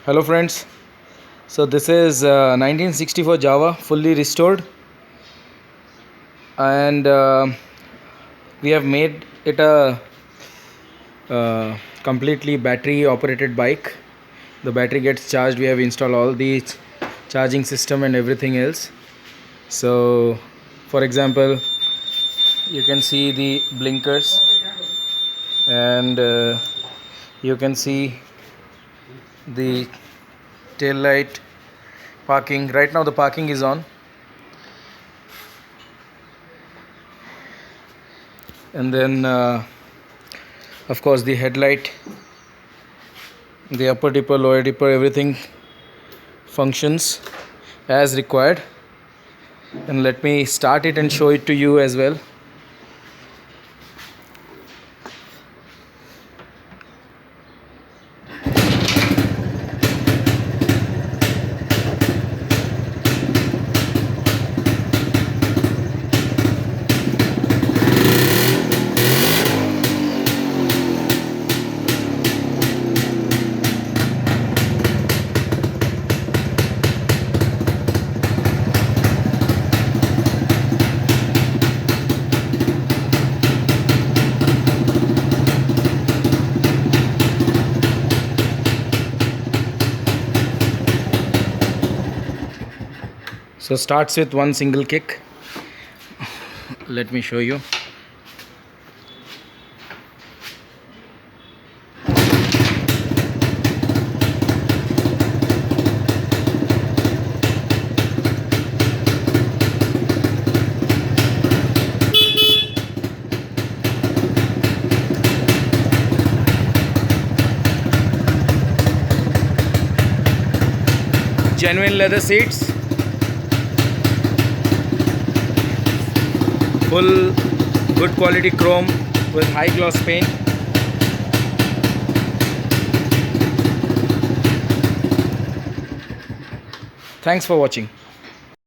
Hello friends, so this is 1964 Java fully restored, and we have made it a completely battery operated bike. The battery gets charged, we have installed all the charging system and everything else. So for example, you can see the blinkers, and you can see the tail light, parking. Right now the parking is on, and then of course the headlight, the upper dipper, lower dipper, everything functions as required. And let me start it and show it to you as well. So starts with one single kick. Let me show you. Genuine leather seats, full good quality chrome with high gloss paint. Thanks for watching.